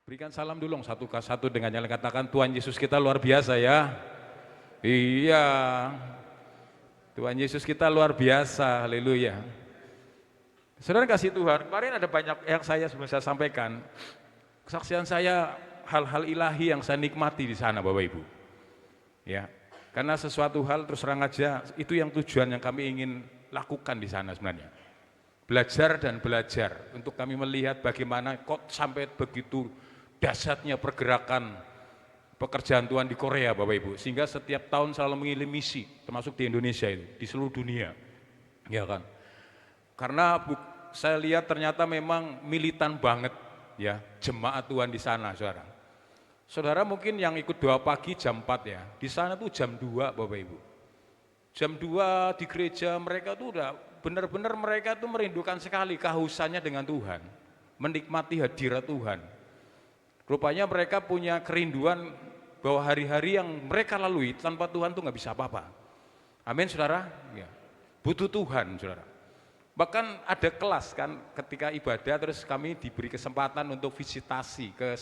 Berikan salam dulu satu ke satu dengan yang katakan Tuhan Yesus kita luar biasa ya. Iya, Tuhan Yesus kita luar biasa, haleluya. Saudara kasih Tuhan, kemarin ada banyak yang sebelum saya sampaikan, kesaksian saya hal-hal ilahi yang saya nikmati di sana Bapak Ibu. Ya, karena sesuatu hal terus terang aja itu yang tujuan yang kami ingin lakukan di sana sebenarnya. Belajar dan belajar untuk kami melihat bagaimana kok sampai begitu dahsyatnya pergerakan pekerjaan Tuhan di Korea Bapak Ibu, sehingga setiap tahun selalu mengirim misi termasuk di Indonesia itu, di seluruh dunia. Ya kan? Karena saya lihat ternyata memang militan banget ya jemaat Tuhan di sana, Saudara. Saudara mungkin yang ikut doa pagi jam 4 ya, di sana tuh jam 2 Bapak Ibu. Jam 2 di gereja mereka tuh udah benar-benar mereka tuh merindukan sekali kehausannya dengan Tuhan, menikmati hadirat Tuhan. Rupanya mereka punya kerinduan bahwa hari-hari yang mereka lalui tanpa Tuhan tuh nggak bisa apa-apa. Amin Saudara. Ya. Butuh Tuhan Saudara. Bahkan ada kelas kan ketika ibadah terus kami diberi kesempatan untuk visitasi ke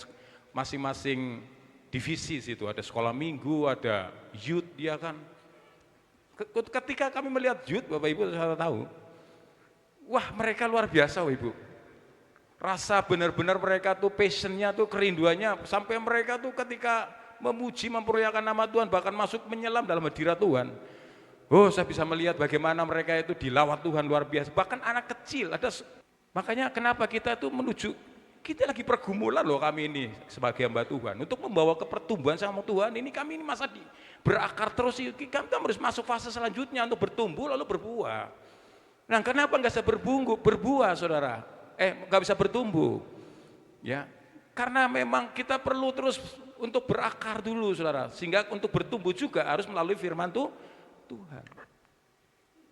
masing-masing divisi situ, ada sekolah minggu, ada youth dia kan. Ketika kami melihat youth Bapak Ibu saya tahu, wah mereka luar biasa Bapak Ibu. Rasa benar-benar mereka tuh passionnya tuh kerinduannya sampai mereka tuh ketika memuji memperlihatkan nama Tuhan bahkan masuk menyelam dalam hadirat Tuhan. Oh, saya bisa melihat bagaimana mereka itu dilawat Tuhan luar biasa. Bahkan anak kecil ada. Makanya kenapa kita itu menuju, kita lagi pergumulan loh kami ini sebagai hamba Tuhan untuk membawa ke pertumbuhan sama Tuhan. Ini kami ini masa berakar terus, kita harus masuk fase selanjutnya untuk bertumbuh lalu berbuah. Nah, kenapa nggak bisa berbuah, saudara? Nggak bisa bertumbuh, ya? Karena memang kita perlu terus untuk berakar dulu, saudara. Sehingga untuk bertumbuh juga harus melalui firman Tuhan.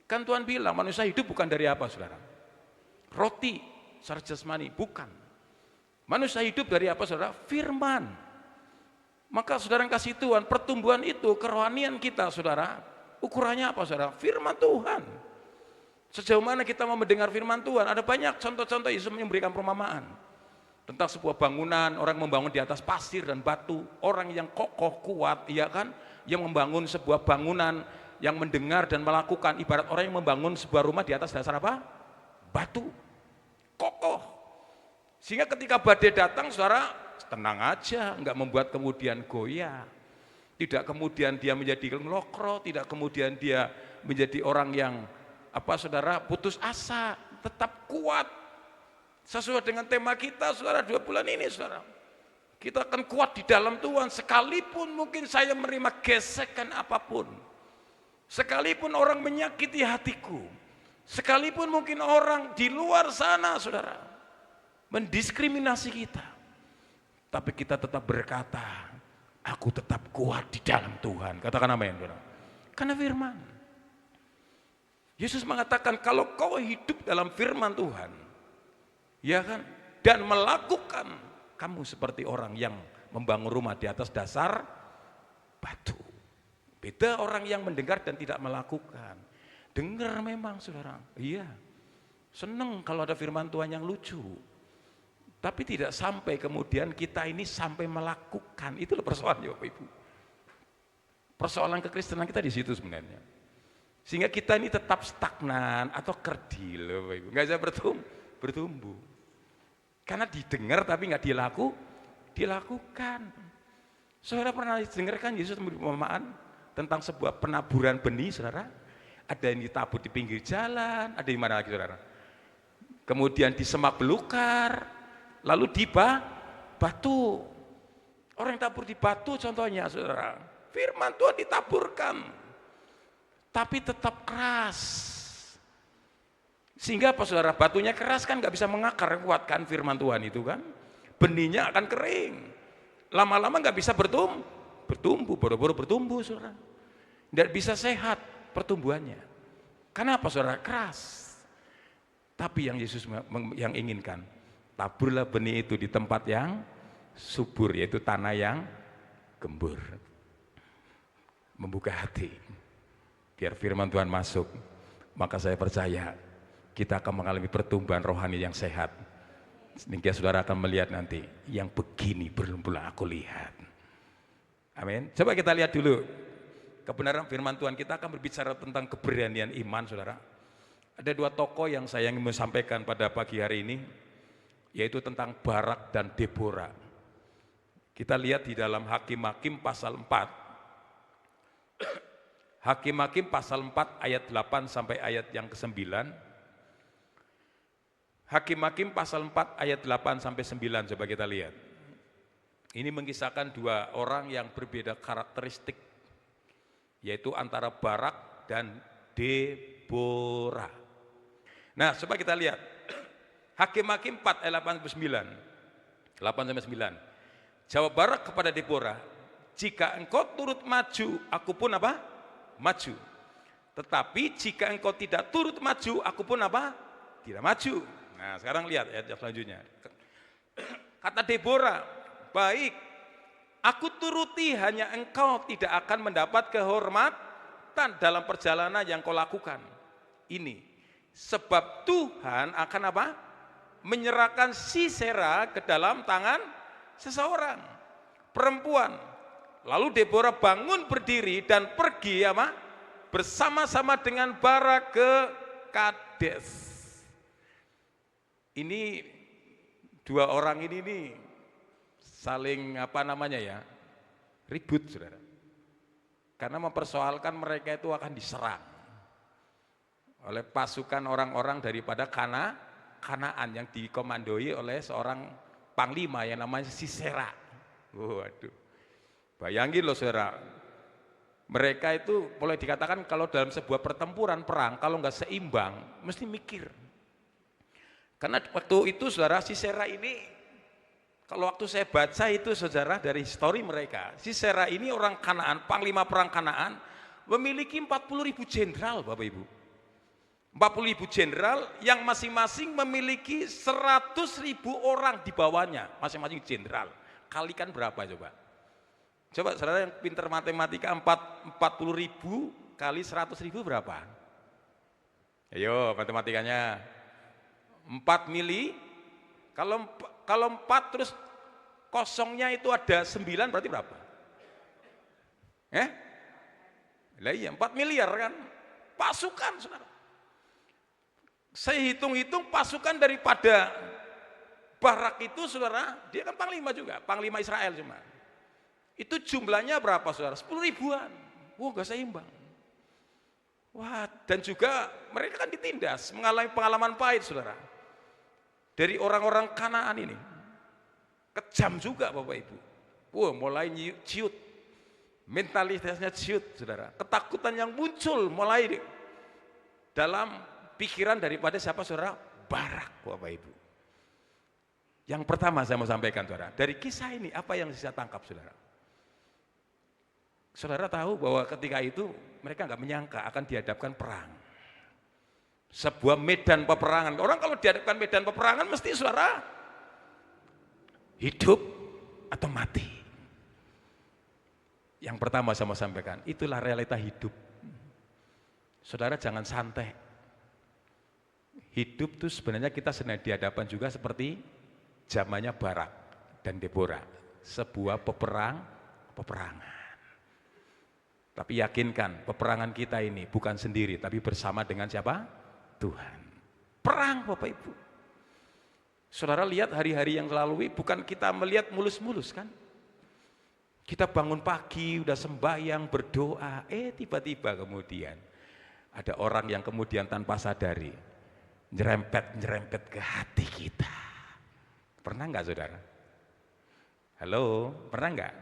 Kan Tuhan bilang manusia hidup bukan dari apa saudara? Roti secara jasmani, bukan. Manusia hidup dari apa saudara? Firman. Maka saudara yang kasih Tuhan, pertumbuhan itu, kerohanian kita saudara, ukurannya apa saudara? Firman Tuhan. Sejauh mana kita mau mendengar firman Tuhan? Ada banyak contoh-contoh Yesus memberikan perumpamaan tentang sebuah bangunan, orang membangun di atas pasir dan batu, orang yang kokoh kuat, iya kan, yang membangun sebuah bangunan, yang mendengar dan melakukan, ibarat orang yang membangun sebuah rumah di atas dasar apa? Batu, kokoh. Sehingga ketika badai datang, saudara tenang aja, nggak membuat kemudian goyah, tidak kemudian dia menjadi ngelokro, tidak kemudian dia menjadi orang yang saudara putus asa, tetap kuat. Sesuai dengan tema kita, saudara 2 bulan ini, saudara. Kita akan kuat di dalam Tuhan, sekalipun mungkin saya menerima gesekan apapun. Sekalipun orang menyakiti hatiku, sekalipun mungkin orang di luar sana, saudara, mendiskriminasi kita, tapi kita tetap berkata, aku tetap kuat di dalam Tuhan. Katakan amin, saudara. Karena firman. Yesus mengatakan, kalau kau hidup dalam firman Tuhan, ya kan, dan melakukan, kamu seperti orang yang membangun rumah di atas dasar batu. Beda orang yang mendengar dan tidak melakukan. Dengar memang saudara, iya. Seneng kalau ada firman Tuhan yang lucu. Tapi tidak sampai kemudian kita ini sampai melakukan. Itu persoalannya Bapak Ibu. Persoalan kekristenan kita di situ sebenarnya. Sehingga kita ini tetap stagnan atau kerdil Bapak Ibu. Nggak bisa bertumbuh. Karena didengar tapi nggak dilakukan. Saudara pernah dengarkan Yesus memberi perumpamaan tentang sebuah penaburan benih, saudara? Ada yang ditabur di pinggir jalan, ada di mana lagi, saudara? Kemudian di semak belukar, lalu di batu. Orang yang tabur di batu contohnya, saudara. Firman Tuhan ditaburkan, tapi tetap keras. Sehingga apa saudara? Batunya keras kan nggak bisa mengakar kuat kan firman Tuhan itu kan? Benihnya akan kering. Lama-lama nggak bisa bertumbuh, boro-boro bertumbuh saudara. Tidak bisa sehat pertumbuhannya. Kenapa saudara? Keras. Tapi yang Yesus yang inginkan, taburlah benih itu di tempat yang subur, yaitu tanah yang gembur. Membuka hati, biar firman Tuhan masuk. Maka saya percaya kita akan mengalami pertumbuhan rohani yang sehat. Sehingga saudara akan melihat nanti, yang begini belum pula aku lihat. Amin. Coba kita lihat dulu kebenaran firman Tuhan. Kita akan berbicara tentang keberanian iman, saudara. Ada dua tokoh yang saya ingin sampaikan pada pagi hari ini, yaitu tentang Barak dan Deborah. Kita lihat di dalam Hakim-Hakim pasal 4. Hakim-Hakim pasal 4 ayat 8 sampai ayat yang ke-9. Hakim-Hakim pasal 4 ayat 8 sampai 9, coba kita lihat. Ini mengisahkan dua orang yang berbeda karakteristik, yaitu antara Barak dan Deborah. Nah, coba kita lihat. Hakim-Hakim 4 ayat 8 sampai 9. Jawab Barak kepada Deborah, jika engkau turut maju, aku pun apa? Maju. Tetapi jika engkau tidak turut maju, aku pun apa? Tidak maju. Nah, sekarang lihat ayat selanjutnya. Kata Deborah, baik, aku turuti, hanya engkau tidak akan mendapat kehormatan dalam perjalanan yang kau lakukan ini. Sebab Tuhan akan apa? Menyerahkan Sisera ke dalam tangan seseorang perempuan. Lalu Deborah bangun berdiri dan pergi apa? Bersama-sama dengan Barak ke Kades. Ini dua orang ini nih saling apa namanya ya, ribut, saudara. Karena mempersoalkan mereka itu akan diserang oleh pasukan orang-orang daripada Kanaan yang dikomandoi oleh seorang panglima yang namanya Sisera. Waduh, bayangin loh saudara, mereka itu boleh dikatakan kalau dalam sebuah pertempuran perang, kalau nggak seimbang, mesti mikir. Karena waktu itu saudara, Sisera ini, kalau waktu saya baca itu saudara dari histori mereka, Sisera ini orang Kanaan, panglima perang Kanaan, memiliki 40.000 jenderal Bapak Ibu. 40.000 jenderal yang masing-masing memiliki 100.000 orang di bawahnya, masing-masing jenderal. Kalikan berapa coba? Coba saudara yang pintar matematika, 40.000 kali 100.000 berapa? Ayo matematikanya. 4 mili, kalau 4 terus kosongnya itu ada 9 berarti berapa? Lah iya 4 miliar kan pasukan, saudara. Saya hitung-hitung pasukan daripada Barak itu, saudara, dia kan panglima juga, panglima Israel cuma. Itu jumlahnya berapa, saudara? 10 ribuan. Wah, gak seimbang. Wah, dan juga mereka kan ditindas, mengalami pengalaman pahit, saudara. Dari orang-orang Kanaan ini, kejam juga Bapak Ibu. Wah, mulai ciut, mentalitasnya ciut, saudara. Ketakutan yang muncul mulai dalam pikiran daripada siapa, saudara? Barak, Bapak Ibu. Yang pertama saya mau sampaikan, saudara, dari kisah ini apa yang saya tangkap, saudara? Saudara tahu bahwa ketika itu mereka nggak menyangka akan dihadapkan perang. Sebuah medan peperangan. Orang kalau dihadapkan medan peperangan mesti saudara hidup atau mati. Yang pertama saya mau sampaikan, itulah realita hidup. Saudara jangan santai. Hidup itu sebenarnya kita sedang dihadapkan juga seperti zamannya Barak dan Deborah. Sebuah peperangan. Tapi yakinkan, peperangan kita ini bukan sendiri, tapi bersama dengan siapa? Tuhan. Perang Bapak Ibu. Saudara lihat hari-hari yang lalui, bukan kita melihat mulus-mulus kan? Kita bangun pagi, udah sembahyang, berdoa, tiba-tiba kemudian ada orang yang kemudian tanpa sadari nyerempet ke hati kita. Pernah nggak saudara? Halo, pernah nggak?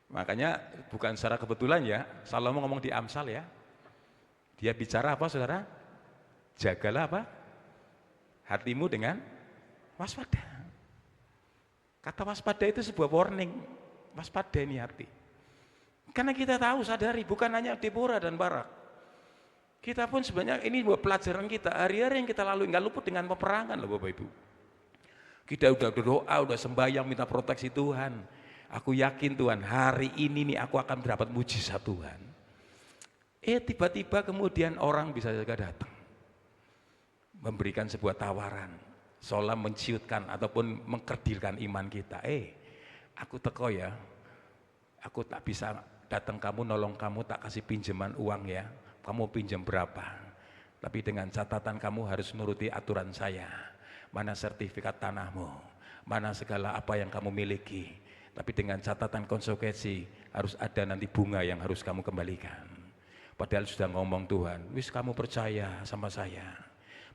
Makanya bukan secara kebetulan ya, Salomo ngomong di Amsal ya. Dia bicara apa saudara? Jagalah apa? Hatimu dengan waspada. Kata waspada itu sebuah warning. Waspada ini hati. Karena kita tahu, sadari, bukan hanya Deborah dan Barak. Kita pun sebenarnya ini buat pelajaran kita. Hari-hari yang kita lalui, nggak luput dengan peperangan loh Bapak Ibu. Kita udah berdoa, udah sembahyang, minta proteksi Tuhan. Aku yakin Tuhan, hari ini nih aku akan mendapat mujizat Tuhan. Tiba-tiba kemudian orang bisa juga datang memberikan sebuah tawaran. seolah menciutkan ataupun mengkerdilkan iman kita. Aku teko ya, aku tak bisa datang kamu, nolong kamu, tak kasih pinjaman uang ya, kamu pinjam berapa, tapi dengan catatan kamu harus nuruti aturan saya, mana sertifikat tanahmu, mana segala apa yang kamu miliki, tapi dengan catatan konsekuensi harus ada nanti bunga yang harus kamu kembalikan. Padahal sudah ngomong Tuhan, wis kamu percaya sama saya,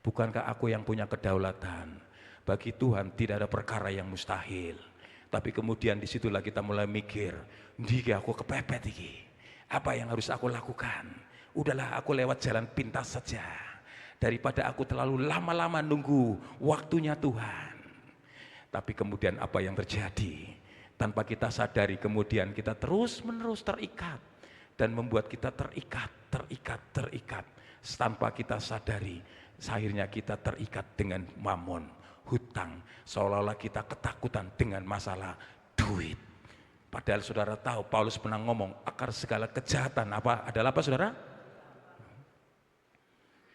bukankah aku yang punya kedaulatan, bagi Tuhan tidak ada perkara yang mustahil. Tapi kemudian disitulah kita mulai mikir, ndiki aku kepepet iki, apa yang harus aku lakukan? Udahlah aku lewat jalan pintas saja, daripada aku terlalu lama-lama nunggu waktunya Tuhan. Tapi kemudian apa yang terjadi? Tanpa kita sadari kemudian kita terus-menerus terikat, dan membuat kita terikat. Tanpa kita sadari, akhirnya kita terikat dengan mamon, hutang, seolah-olah kita ketakutan dengan masalah duit. Padahal saudara tahu Paulus pernah ngomong akar segala kejahatan adalah apa saudara?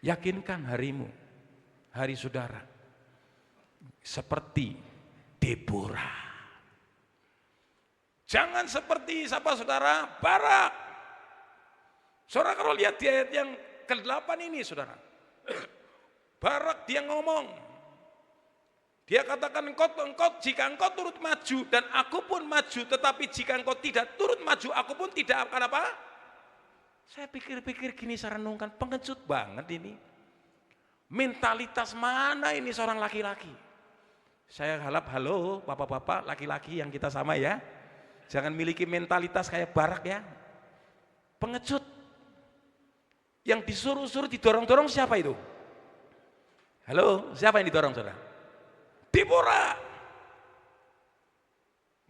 Yakinkan harimu, hari saudara, seperti Deborah. Jangan seperti siapa saudara? Barak. Saudara kalau lihat di ayat yang ke-8 ini saudara, Barak dia ngomong, dia katakan engkau jika engkau turut maju dan aku pun maju, tetapi jika engkau tidak turut maju aku pun tidak akan apa? Saya pikir-pikir gini, saya renungkan, pengecut banget ini. Mentalitas mana ini seorang laki-laki? Saya harap halo bapak-bapak laki-laki yang kita sama ya, jangan miliki mentalitas kayak Barak ya. Pengecut. Yang disuruh-suruh didorong-dorong siapa itu? Halo, siapa yang didorong saudara? Deborah.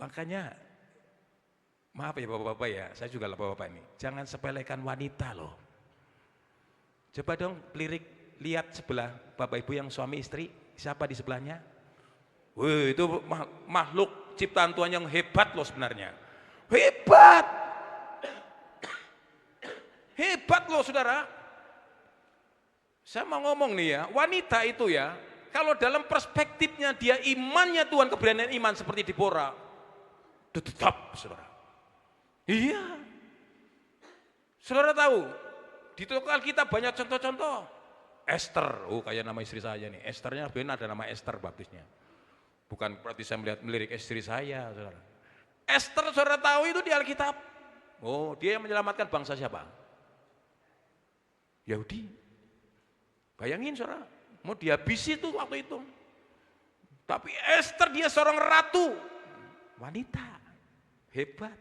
Makanya maaf ya bapak-bapak ya, saya juga lah bapak-bapak ini, jangan sepelekan wanita loh. Coba dong lihat sebelah bapak ibu yang suami istri, siapa di sebelahnya? Wih, itu makhluk ciptaan Tuhan yang hebat loh sebenarnya. Hebat loh saudara. Saya mau ngomong nih ya, wanita itu ya, kalau dalam perspektifnya dia imannya Tuhan, keberanian iman seperti Deborah, tetap saudara. Iya. Saudara tahu, di Alkitab banyak contoh-contoh. Esther, kayak nama istri saya nih, Esthernya benar ada nama Esther baptisnya. Bukan berarti saya melirik istri saya saudara. Esther saudara tahu itu di Alkitab. Dia yang menyelamatkan bangsa siapa? Yahudi. Bayangin saudara, mau dihabisi itu waktu itu. Tapi Esther dia seorang ratu, wanita, hebat.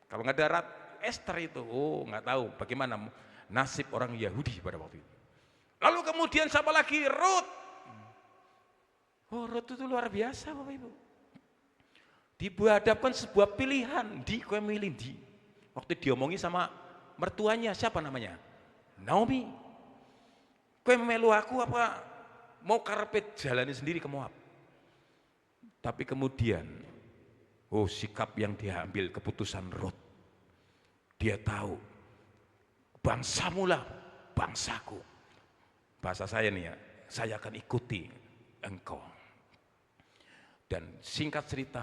Kalau nggak ada Esther itu, nggak tahu bagaimana nasib orang Yahudi pada waktu itu. Lalu kemudian siapa lagi? Ruth. Ruth itu luar biasa Bapak Ibu. Dihadapkan sebuah pilihan, kau milih waktu diomongi sama mertuanya, siapa namanya? Naomi. Kau melu aku apa mau karpet jalani sendiri ke Moab. Tapi kemudian sikap yang diambil, keputusan Ruth, dia tahu bangsamu lah bangsaku. Bahasa saya nih ya, saya akan ikuti engkau. Dan singkat cerita,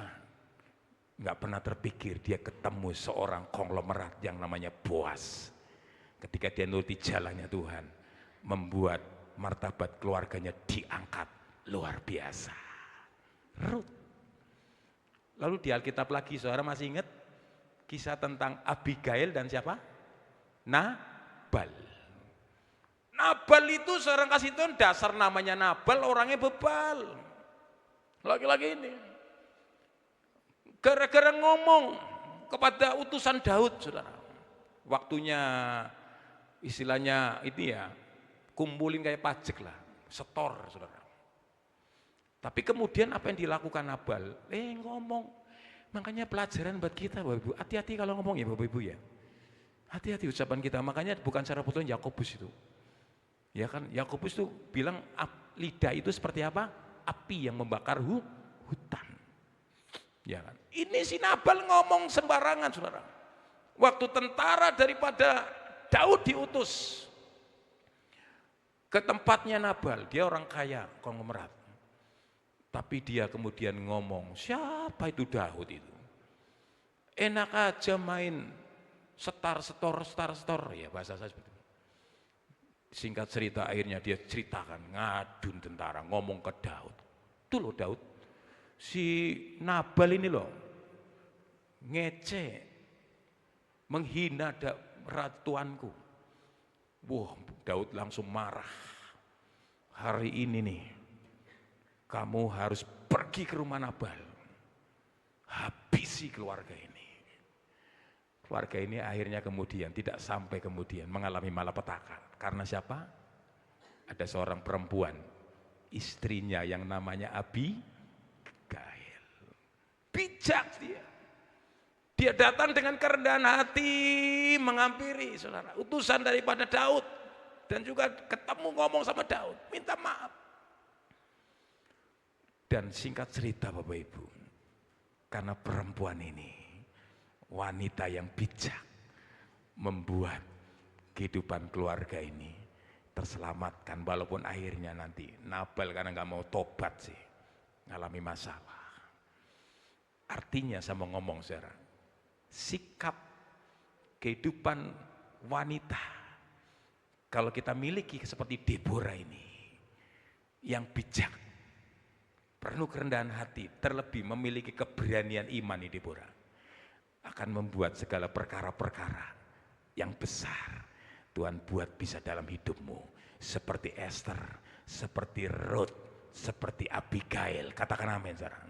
nggak pernah terpikir dia ketemu seorang konglomerat yang namanya Boaz. Ketika dia nuruti jalannya Tuhan, membuat martabat keluarganya diangkat luar biasa. Ruth. Lalu di Alkitab lagi, saudara masih ingat kisah tentang Abigail dan siapa? Nabal. Nabal itu seorang kasih Tuhan, dasar namanya Nabal, orangnya bebal. Laki-laki ini gara-gara ngomong kepada utusan Daud, saudara. Waktunya istilahnya itu ya, kumpulin kayak pajak lah, setor saudara. Tapi kemudian apa yang dilakukan Nabal? Ngomong. Makanya pelajaran buat kita Bapak Ibu, hati-hati kalau ngomong ya Bapak Ibu ya. Hati-hati ucapan kita, makanya bukan cara betul Yakobus itu. Ya kan, Yakobus itu bilang lidah itu seperti apa? Api yang membakar hutan. Ya kan? Ini si Nabal ngomong sembarangan saudara. Waktu tentara daripada Daud diutus ke tempatnya Nabal, dia orang kaya, konglomerat. Tapi dia kemudian ngomong, siapa itu Daud itu? Enak aja main setar-setor, ya bahasa saya seperti itu. Singkat cerita akhirnya dia ceritakan, ngadun tentara, ngomong ke Daud. Itu loh Daud, si Nabal ini loh, ngece, menghina ratuanku. Wah, Daud langsung marah. Hari ini nih, kamu harus pergi ke rumah Nabal, habisi keluarga ini. Keluarga ini akhirnya kemudian tidak sampai kemudian mengalami malapetaka. Karena siapa? Ada seorang perempuan, istrinya yang namanya Abigail. Bijak dia. Dia datang dengan kerendahan hati menghampiri saudara, utusan daripada Daud, dan juga ketemu ngomong sama Daud, minta maaf. Dan singkat cerita Bapak Ibu, karena perempuan ini wanita yang bijak, membuat kehidupan keluarga ini terselamatkan, walaupun akhirnya nanti Nabal karena nggak mau tobat sih ngalami masalah. Artinya saya mau ngomong saudara, sikap kehidupan wanita kalau kita miliki seperti Deborah ini yang bijak, penuh kerendahan hati, terlebih memiliki keberanian iman di Deborah, akan membuat segala perkara-perkara yang besar Tuhan buat bisa dalam hidupmu, seperti Esther, seperti Ruth, seperti Abigail. Katakan amin saudara.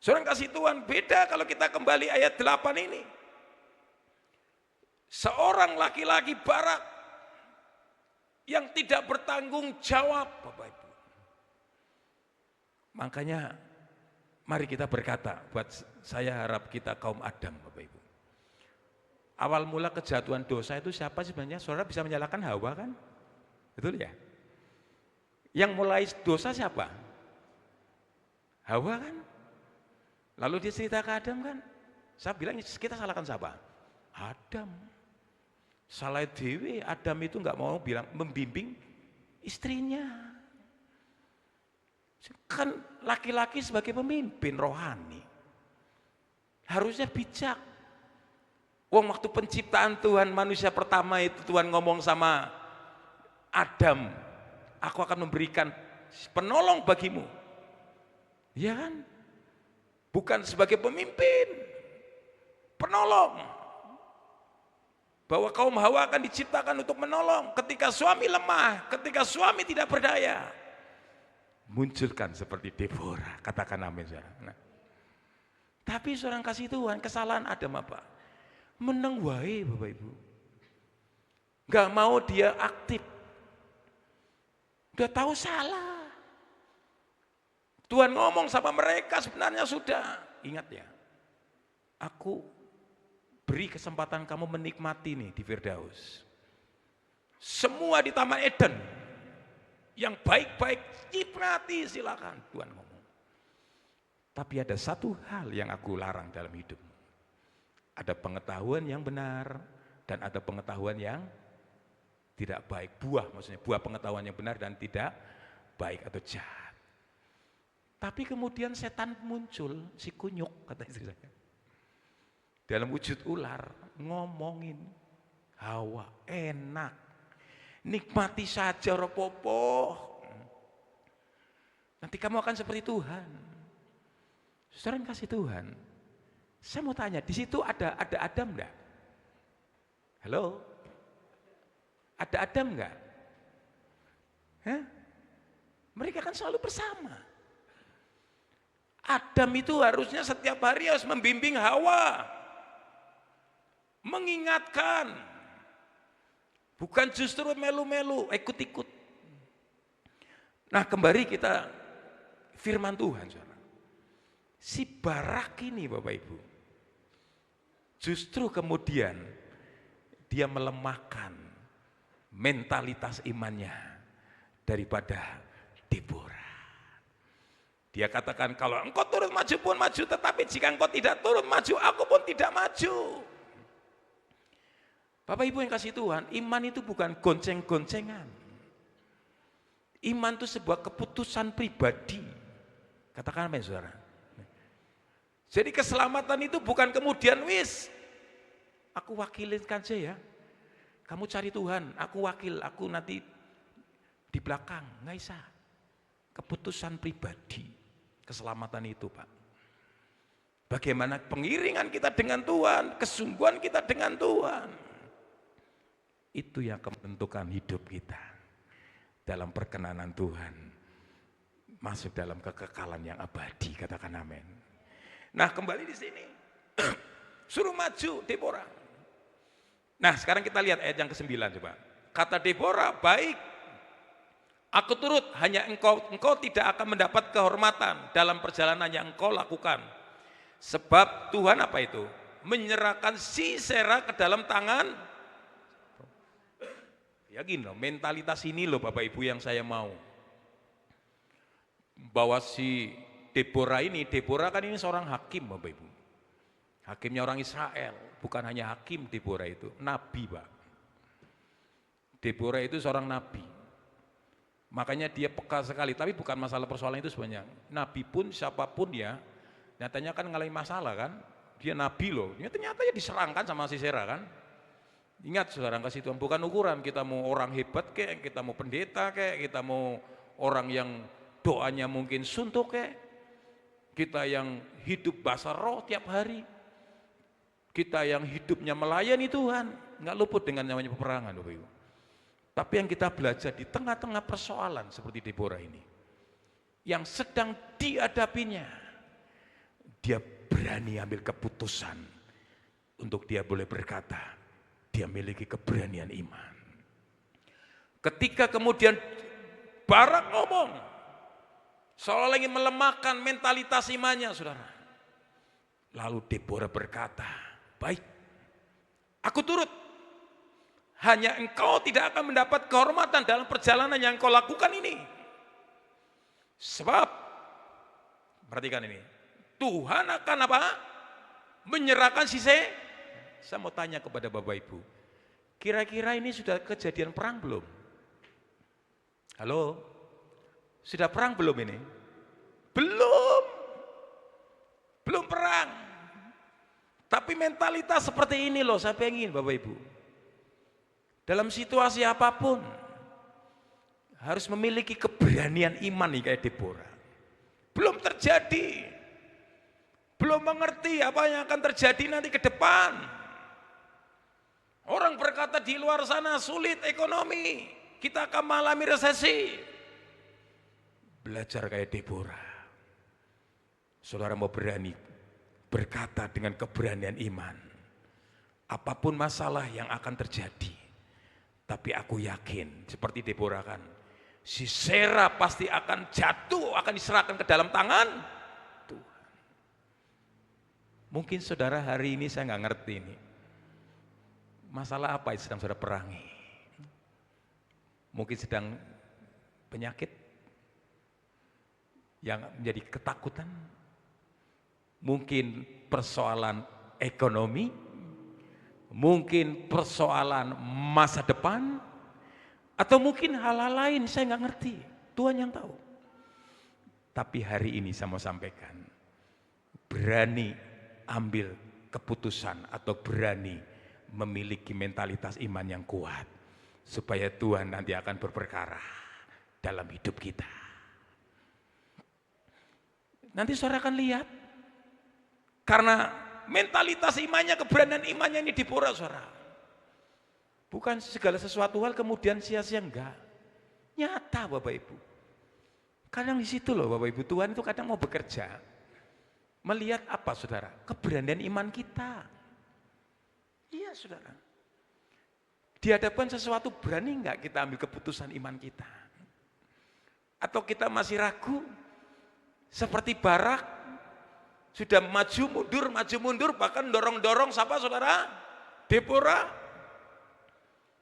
Seorang kasih Tuhan, beda kalau kita kembali ayat 8 ini. Seorang laki-laki Barak yang tidak bertanggung jawab Bapak Ibu. Makanya mari kita berkata, buat saya harap kita kaum Adam Bapak Ibu. Awal mula kejatuhan dosa itu siapa sebenarnya? Saudara bisa menyalahkan Hawa kan? Betul ya? Yang mulai dosa siapa? Hawa kan? Lalu dia cerita ke Adam kan? Saya bilang kita salahkan siapa? Adam. Salah dewe, Adam itu nggak mau bilang membimbing istrinya. Kan laki-laki sebagai pemimpin rohani harusnya bijak. Wong waktu penciptaan Tuhan manusia pertama itu Tuhan ngomong sama Adam, aku akan memberikan penolong bagimu. Ya kan? Bukan sebagai pemimpin, penolong. Bahwa kaum Hawa akan diciptakan untuk menolong ketika suami lemah, ketika suami tidak berdaya. Munculkan seperti Deborah, katakan amin saudara. Nah, tapi seorang kasih Tuhan, kesalahan Adam apa? Meneng wae Bapak Ibu. Gak mau dia aktif. Udah tahu salah. Tuhan ngomong sama mereka sebenarnya sudah. Ingat ya, aku beri kesempatan kamu menikmati nih di Firdaus. Semua di Taman Eden. Yang baik-baik nikmati silakan, Tuhan ngomong. Tapi ada satu hal yang aku larang dalam hidupmu. Ada pengetahuan yang benar dan ada pengetahuan yang tidak baik. Buah maksudnya, buah pengetahuan yang benar dan tidak baik atau jahat. Tapi kemudian setan muncul, si kunyuk kata istri saya. Dalam wujud ular ngomongin, Hawa enak. Nikmati saja ropopo. Nanti kamu akan seperti Tuhan. Saudara yang kasih Tuhan. Saya mau tanya, di situ ada Adam enggak? Halo? Ada Adam enggak? Hah? Mereka kan selalu bersama. Adam itu harusnya setiap hari harus membimbing Hawa. Mengingatkan. Bukan justru melu-melu, ikut-ikut. Nah, kembali kita firman Tuhan, saudara. Si Barak ini Bapak Ibu, justru kemudian dia melemahkan mentalitas imannya daripada Deborah. Dia katakan, kalau engkau turun maju pun maju, tetapi jika engkau tidak turun maju, aku pun tidak maju. Bapak Ibu yang kasih Tuhan, iman itu bukan gonceng-goncengan. Iman itu sebuah keputusan pribadi. Katakan amin saudara. Jadi keselamatan itu bukan kemudian aku wakilin saja ya. Kamu cari Tuhan, aku wakil, aku nanti di belakang, nggak bisa. Keputusan pribadi, keselamatan itu Pak. Bagaimana pengiringan kita dengan Tuhan, kesungguhan kita dengan Tuhan. Itu yang menentukan hidup kita dalam perkenanan Tuhan. Masuk dalam kekekalan yang abadi, katakan amin. Nah kembali di sini, suruh maju Deborah. Nah sekarang kita lihat ayat yang ke-9 coba. Kata Deborah, baik, aku turut, hanya engkau tidak akan mendapat kehormatan dalam perjalanan yang engkau lakukan. Sebab Tuhan apa itu? Menyerahkan Sisera ke dalam tangan. Yakin loh, mentalitas ini loh Bapak Ibu yang saya mau. Bahwa si Deborah kan ini seorang hakim Bapak Ibu. Hakimnya orang Israel, bukan hanya hakim Deborah itu, nabi Pak. Deborah itu seorang nabi. Makanya dia peka sekali, tapi bukan masalah persoalan itu sebenarnya. Nabi pun siapapun ya, nyatanya kan ngalamin masalah kan. Dia nabi loh, ternyata ya diserangkan sama Sisera kan. Ingat saudara, kasih Tuhan bukan ukuran kita mau orang hebat kayak, kita mau pendeta kayak, kita mau orang yang doanya mungkin suntuk kayak, kita yang hidup basah roh tiap hari, kita yang hidupnya melayani Tuhan, nggak luput dengan namanya peperangan Bapak Ibu. Tapi yang kita belajar di tengah-tengah persoalan seperti Deborah ini, yang sedang dihadapinya, dia berani ambil keputusan untuk dia boleh berkata, dia memiliki keberanian iman. Ketika kemudian Barak ngomong, seolah ingin melemahkan mentalitas imannya, saudara. Lalu Deborah berkata, baik, aku turut. Hanya engkau tidak akan mendapat kehormatan dalam perjalanan yang engkau lakukan ini. Sebab, perhatikan ini, Tuhan akan apa? Menyerahkan Sisera. Saya mau tanya kepada Bapak Ibu, kira-kira ini sudah kejadian perang belum? Halo? Sudah perang belum ini? Belum. Belum perang. Tapi mentalitas seperti ini loh saya pengen Bapak Ibu. Dalam situasi apapun harus memiliki keberanian iman nih kayak Deborah. Belum terjadi. Belum mengerti apa yang akan terjadi nanti ke depan. Orang berkata di luar sana sulit ekonomi, kita akan mengalami resesi. Belajar kayak Deborah. Saudara mau berani berkata dengan keberanian iman. Apapun masalah yang akan terjadi, tapi aku yakin seperti Deborah kan, Sisera pasti akan jatuh, akan diserahkan ke dalam tangan Tuhan. Mungkin saudara hari ini saya nggak ngerti ini. Masalah apa yang sedang saudara perangi? Mungkin sedang penyakit yang menjadi ketakutan, mungkin persoalan ekonomi, mungkin persoalan masa depan, atau mungkin hal-hal lain saya nggak ngerti, Tuhan yang tahu. Tapi hari ini saya mau sampaikan, berani ambil keputusan atau berani memiliki mentalitas iman yang kuat, supaya Tuhan nanti akan berperkara dalam hidup kita. Nanti saudara akan lihat, karena mentalitas imannya, keberanian imannya ini Deborah saudara. Bukan segala sesuatu hal kemudian sia-sia, enggak. Nyata Bapak Ibu. Kadang di situ loh Bapak Ibu, Tuhan itu kadang mau bekerja. Melihat apa saudara? Keberanian iman kita. Iya saudara. Di hadapan sesuatu berani enggak kita ambil keputusan iman kita? Atau kita masih ragu? Seperti Barak, sudah maju mundur, bahkan dorong-dorong siapa saudara? Deborah.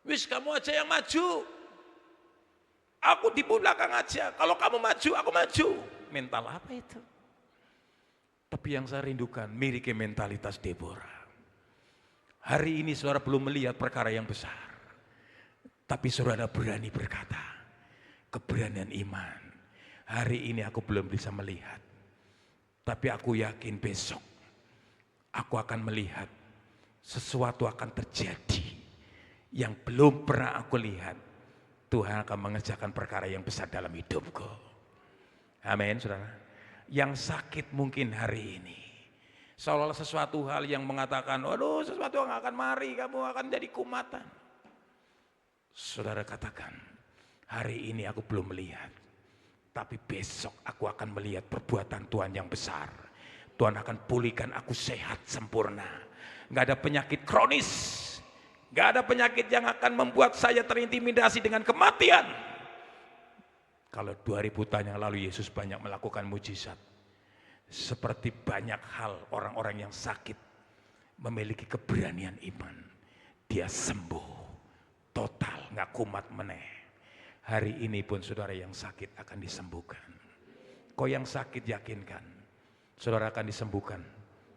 Wis kamu aja yang maju. Aku di belakang aja. Kalau kamu maju, aku maju. Mental apa itu? Tapi yang saya rindukan, miliki mentalitas Deborah. Hari ini saudara belum melihat perkara yang besar. Tapi saudara berani berkata, keberanian iman. Hari ini aku belum bisa melihat. Tapi aku yakin besok aku akan melihat sesuatu akan terjadi yang belum pernah aku lihat. Tuhan akan mengerjakan perkara yang besar dalam hidupku. Amin, saudara. Yang sakit mungkin hari ini, seolah-olah sesuatu hal yang mengatakan, waduh sesuatu yang akan mari, kamu akan jadi kumatan. Saudara katakan, hari ini aku belum melihat, tapi besok aku akan melihat perbuatan Tuhan yang besar. Tuhan akan pulihkan aku sehat sempurna. Gak ada penyakit kronis, gak ada penyakit yang akan membuat saya terintimidasi dengan kematian. Kalau 2000 tahun yang lalu Yesus banyak melakukan mujizat, seperti banyak hal orang-orang yang sakit memiliki keberanian iman, dia sembuh total, gak kumat meneh. Hari ini pun saudara yang sakit akan disembuhkan. Kau yang sakit yakinkan, saudara akan disembuhkan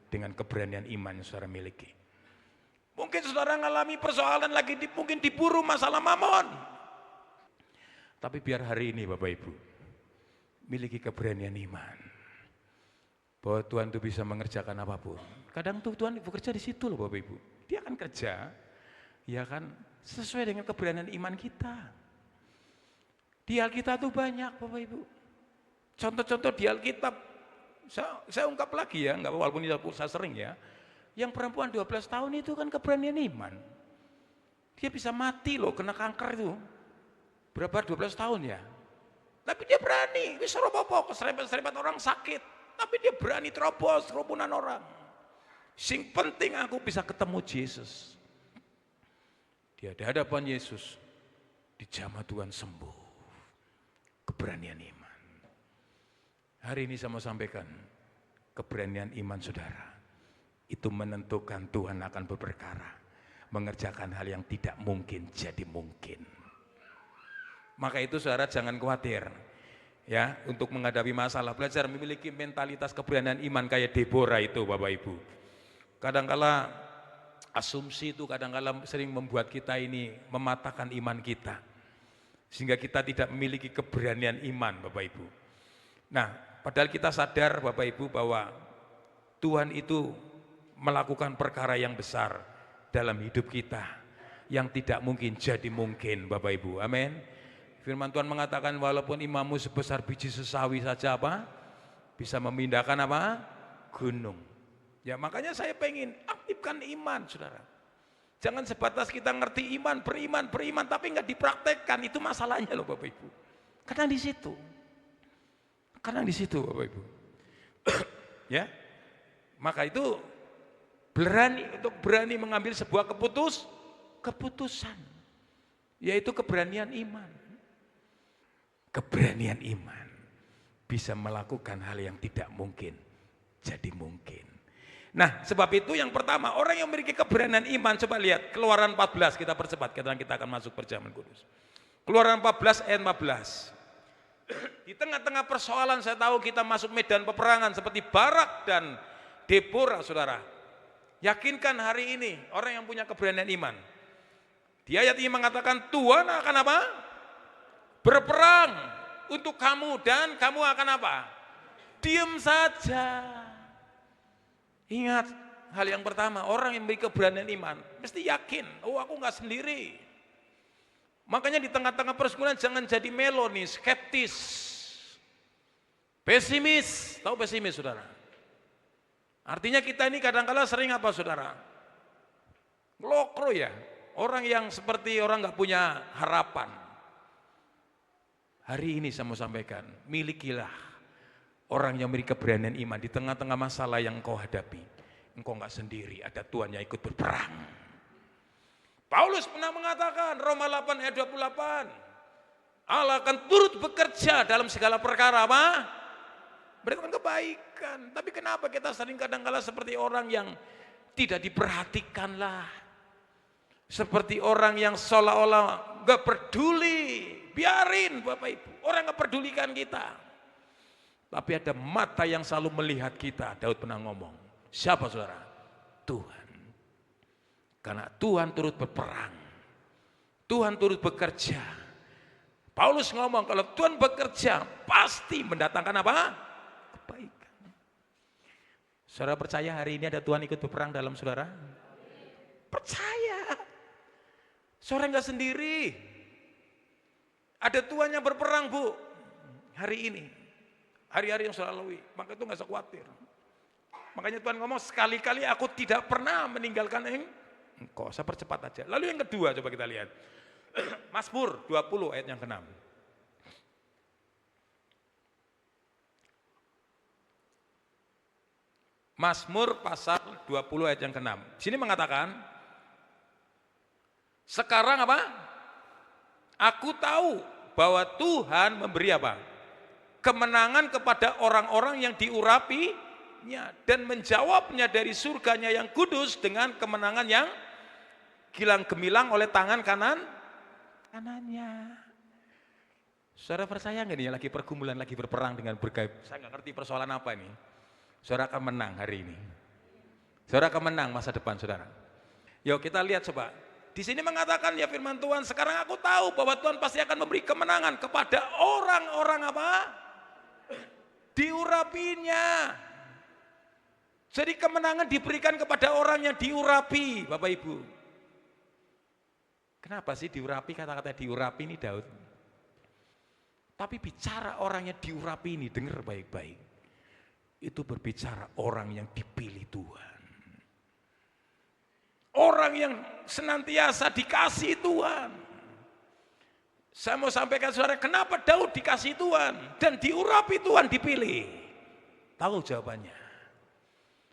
dengan keberanian iman yang saudara miliki. Mungkin saudara mengalami persoalan lagi, mungkin diburu masalah mamon. Tapi biar hari ini Bapak Ibu miliki keberanian iman bahwa Tuhan itu bisa mengerjakan apapun. Kadang tuh Tuhan bekerja di situ loh Bapak Ibu. Dia akan kerja, ya kan, sesuai dengan keberanian iman kita. Di Alkitab tuh banyak Bapak Ibu. Contoh-contoh di Alkitab, saya ungkap lagi ya, nggak walaupun saya sering ya. Yang perempuan 12 tahun itu kan keberanian iman. Dia bisa mati loh, kena kanker itu. Berapa 12 tahun ya. Tapi dia berani, bisa roboh keserempet-serempet orang sakit. Tapi dia berani terobos kerumunan orang. Sing penting aku bisa ketemu Yesus. Dia di hadapan Yesus, dijamah Tuhan sembuh. Keberanian iman. Hari ini saya mau sampaikan, keberanian iman saudara, itu menentukan Tuhan akan berperkara, mengerjakan hal yang tidak mungkin jadi mungkin. Maka itu saudara jangan khawatir ya, untuk menghadapi masalah, belajar memiliki mentalitas keberanian iman kayak Deborah itu Bapak Ibu. Kadangkala asumsi itu kadangkala sering membuat kita ini mematahkan iman kita, sehingga kita tidak memiliki keberanian iman Bapak Ibu. Nah, padahal kita sadar Bapak Ibu bahwa Tuhan itu melakukan perkara yang besar dalam hidup kita, yang tidak mungkin jadi mungkin Bapak Ibu, amin. Firman Tuhan mengatakan walaupun imanmu sebesar biji sesawi saja apa? Bisa memindahkan apa? Gunung. Ya makanya saya pengen aktifkan iman saudara. Jangan sebatas kita ngerti iman, beriman, tapi nggak dipraktekkan, itu masalahnya loh Bapak Ibu. Karena di situ Bapak Ibu. Ya, maka itu berani mengambil sebuah keputusan, yaitu keberanian iman. Keberanian iman bisa melakukan hal yang tidak mungkin jadi mungkin. Nah, sebab itu yang pertama, orang yang memiliki keberanian iman, coba lihat Keluaran 14, kita percepat karena kita akan masuk perjamuan kudus. Keluaran 14 ayat 14. Di tengah-tengah persoalan saya tahu kita masuk medan peperangan seperti Barak dan Deborah, saudara. Yakinkan hari ini orang yang punya keberanian iman. Di ayat ini mengatakan Tuhan akan apa? Berperang untuk kamu dan kamu akan apa? Diam saja. Ingat hal yang pertama, orang yang memiliki keberanian iman mesti yakin, oh aku nggak sendiri. Makanya di tengah-tengah persekutuan jangan jadi melo nih, skeptis, pesimis. Tahu pesimis saudara? Artinya kita ini kadang-kala sering apa saudara? Ngelokro ya, orang yang seperti orang nggak punya harapan. Hari ini saya mau sampaikan, milikilah orang yang memiliki keberanian iman di tengah-tengah masalah yang engkau hadapi. Engkau enggak sendiri, ada Tuhan yang ikut berperang. Paulus pernah mengatakan, Roma 8 ayat 28, Allah akan turut bekerja dalam segala perkara apa? Berikan kebaikan. Tapi kenapa kita sering kadang-kala seperti orang yang tidak diperhatikan lah. Seperti orang yang seolah-olah enggak peduli. Biarin Bapak Ibu, orang nggak pedulikan kita. Tapi ada mata yang selalu melihat kita. Daud pernah ngomong, siapa saudara? Tuhan. Karena Tuhan turut berperang, Tuhan turut bekerja. Paulus ngomong kalau Tuhan bekerja pasti mendatangkan apa? Kebaikan. Saudara percaya hari ini ada Tuhan ikut berperang dalam saudara? Percaya. Saudara enggak sendiri. Ada Tuhan yang berperang, Bu. Hari ini. Hari-hari yang saudara lalui. Maka itu enggak usah khawatir. Makanya Tuhan ngomong, sekali-kali aku tidak pernah meninggalkan engkau. Saya percepat aja. Lalu yang kedua coba kita lihat. Mazmur 20 ayat yang ke-6. Mazmur pasal 20 ayat yang ke-6. Di sini mengatakan, sekarang apa? Aku tahu bahwa Tuhan memberi apa? Kemenangan kepada orang-orang yang diurapinya dan menjawabnya dari surganya yang kudus dengan kemenangan yang gilang gemilang oleh tangan kanannya. Saudara percaya nggak nih lagi pergumulan, lagi berperang dengan bergaib? Saya nggak ngerti persoalan apa ini. Saudara akan menang hari ini. Saudara akan menang masa depan saudara. Yuk kita lihat coba. Di sini mengatakan ya firman Tuhan, sekarang aku tahu bahwa Tuhan pasti akan memberi kemenangan kepada orang-orang apa? Diurapinya. Jadi kemenangan diberikan kepada orang yang diurapi, Bapak Ibu. Kenapa sih diurapi? Kata-kata diurapi ini Daud. Tapi bicara orang yang diurapi ini, dengar baik-baik. Itu berbicara orang yang dipilih Tuhan. Orang yang senantiasa dikasih Tuhan. Saya mau sampaikan saudara, kenapa Daud dikasih Tuhan dan diurapi Tuhan, dipilih? Tahu jawabannya.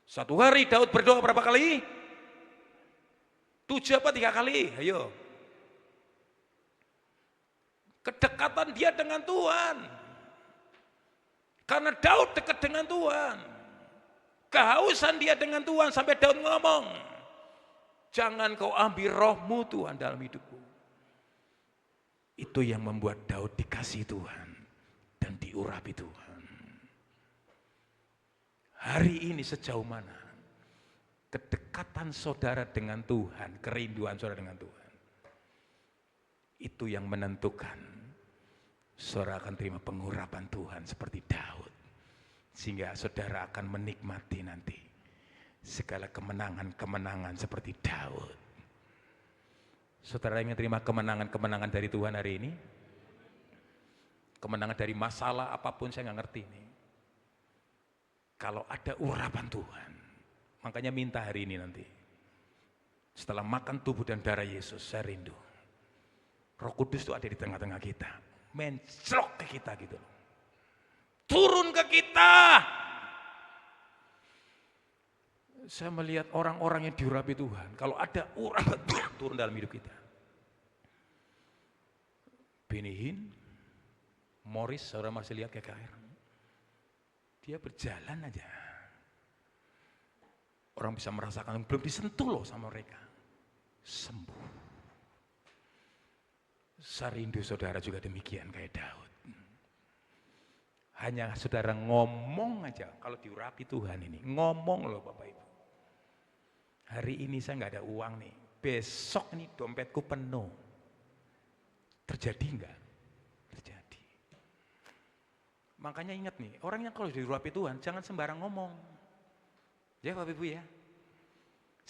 Satu hari Daud berdoa berapa kali? 7 apa 3 kali? Ayo. Kedekatan dia dengan Tuhan. Karena Daud dekat dengan Tuhan. Kehausan dia dengan Tuhan sampai Daud ngomong, jangan kau ambil rohmu Tuhan dalam hidupku. Itu yang membuat Daud dikasih Tuhan dan diurapi Tuhan. Hari ini sejauh mana kedekatan saudara dengan Tuhan, kerinduan saudara dengan Tuhan, itu yang menentukan saudara akan terima pengurapan Tuhan seperti Daud. Sehingga saudara akan menikmati nanti segala kemenangan-kemenangan seperti Daud. Saudara ingin terima kemenangan-kemenangan dari Tuhan hari ini? Kemenangan dari masalah apapun saya nggak ngerti nih. Kalau ada urapan Tuhan, makanya minta hari ini nanti. Setelah makan tubuh dan darah Yesus, saya rindu. Roh Kudus itu ada di tengah-tengah kita. Menclok ke kita gitu loh. Turun ke kita. Saya melihat orang-orang yang diurapi Tuhan. Kalau ada urapan Tuhan turun dalam hidup kita. Benny Hinn, Morris, saudara masih lihat KKR. Dia berjalan aja. Orang bisa merasakan belum disentuh loh sama mereka. Sembuh. Saya rindu saudara juga demikian kayak Daud. Hanya saudara ngomong aja, kalau diurapi Tuhan ini, ngomong loh Bapak Ibu. Hari ini saya nggak ada uang nih, besok nih dompetku penuh. Terjadi nggak? Terjadi. Makanya ingat nih, orang yang kalau diurapi Tuhan, jangan sembarang ngomong. Ya Bapak Ibu ya,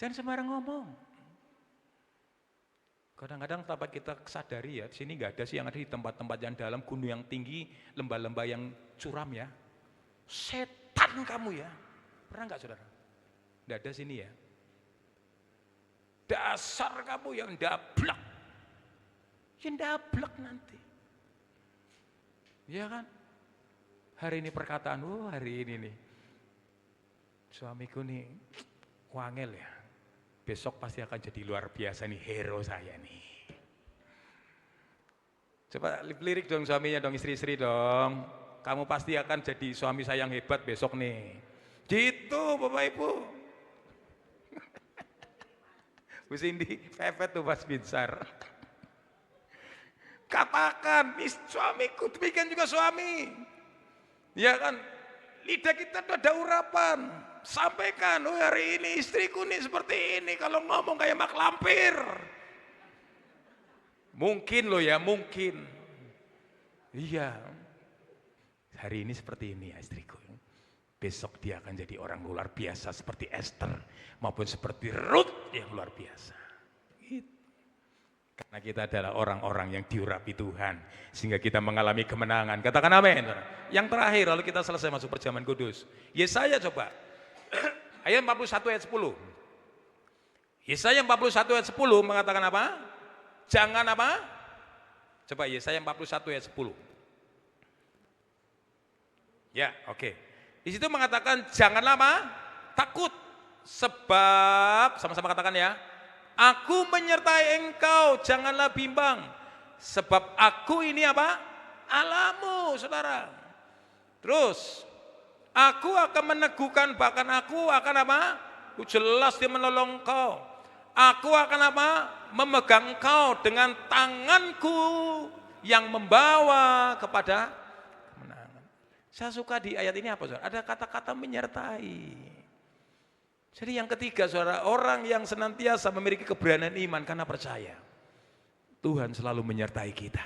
jangan sembarang ngomong. Kadang-kadang tanpa kita sadari ya, di sini nggak ada sih yang ada di tempat-tempat yang dalam, gunung yang tinggi, lembah-lembah yang curam ya. Setan kamu ya. Pernah nggak saudara? Nggak ada sini ya. Dasar kamu yang dablek. Yang dablek nanti. Iya kan? Hari ini perkataan, hari ini nih. Suamiku nih, wangel ya. Besok pasti akan jadi luar biasa nih, hero saya nih. Coba lirik dong suaminya dong, istri-istri dong. Kamu pasti akan jadi suami saya yang hebat besok nih. Gitu Bapak Ibu. Bu Cindy, pepet tuh Mas Binsar. Katakan, suamiku, demikian juga suami. Ya kan, lidah kita tuh ada urapan. Sampaikan, hari ini istriku nih seperti ini, kalau ngomong kayak mak lampir. Mungkin loh ya, mungkin. Iya. Hari ini seperti ini ya istriku. besok dia akan jadi orang luar biasa seperti Esther maupun seperti Ruth yang luar biasa. Karena kita adalah orang-orang yang diurapi Tuhan sehingga kita mengalami kemenangan. Katakan amin. Yang terakhir lalu kita selesai masuk perjamuan kudus. Yesaya coba. Ayat 41 ayat 10. Yesaya 41 ayat 10 mengatakan apa? Jangan apa? Coba Yesaya 41 ayat 10. Ya, oke. Di situ mengatakan janganlah apa? Takut. Sebab sama-sama katakan ya. Aku menyertai engkau, janganlah bimbang. Sebab aku ini apa? Allahmu, saudara. Terus, aku akan meneguhkan, bahkan aku akan apa? Jelas dia menolong kau. Aku akan apa? Memegang kau dengan tanganku yang membawa kepada kemenangan. Saya suka di ayat ini apa, saudara? Ada kata-kata menyertai. Jadi yang ketiga, saudara, orang yang senantiasa memiliki keberanian iman karena percaya. Tuhan selalu menyertai kita.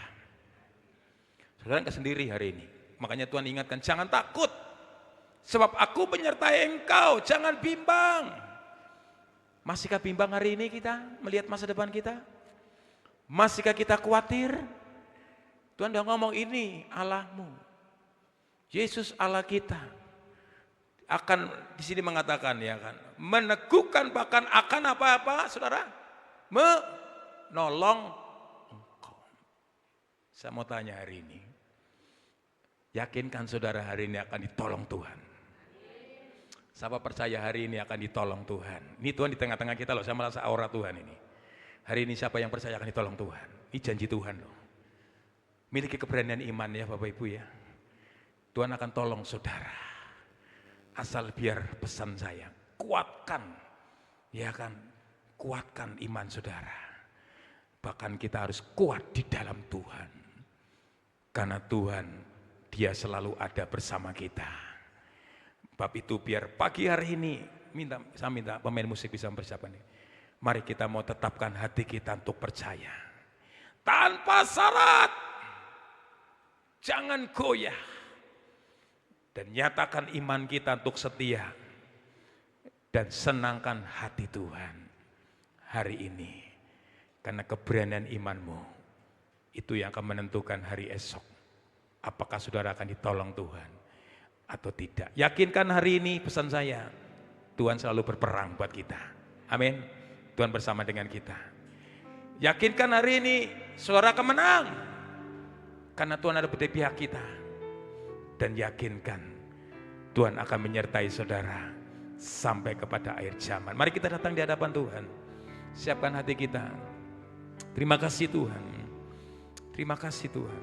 Saudara enggak sendiri hari ini. Makanya Tuhan ingatkan, jangan takut. Sebab aku menyertai engkau, jangan bimbang. Masihkah bimbang hari ini kita melihat masa depan kita? Masihkah kita khawatir? Tuhan udah ngomong ini Allahmu. Yesus Allah kita. Akan di sini mengatakan ya kan, meneguhkan bahkan akan apa-apa, saudara, menolong engkau. Saya mau tanya hari ini, yakinkan saudara hari ini akan ditolong Tuhan? Siapa percaya hari ini akan ditolong Tuhan? Ini Tuhan di tengah-tengah kita loh, saya merasa aura Tuhan ini. Hari ini siapa yang percaya akan ditolong Tuhan? Ini janji Tuhan loh. Miliki keberanian iman ya Bapak Ibu ya. Tuhan akan tolong saudara. Asal biar pesan saya, kuatkan, ya kan, kuatkan iman saudara. Bahkan kita harus kuat di dalam Tuhan. Karena Tuhan, Dia selalu ada bersama kita. Bab itu biar pagi hari ini, saya minta pemain musik bisa mempersiapkan ini. Mari kita mau tetapkan hati kita untuk percaya. Tanpa syarat, jangan goyah. Dan nyatakan iman kita untuk setia. Dan senangkan hati Tuhan hari ini. Karena keberanian imanmu, itu yang akan menentukan hari esok. Apakah saudara akan ditolong Tuhan atau tidak. Yakinkan hari ini pesan saya, Tuhan selalu berperang buat kita. Amin. Tuhan bersama dengan kita. Yakinkan hari ini saudara akan menang. Karena Tuhan ada di pihak kita. Dan yakinkan Tuhan akan menyertai saudara sampai kepada akhir zaman. Mari kita datang di hadapan Tuhan. Siapkan hati kita. Terima kasih Tuhan. Terima kasih Tuhan.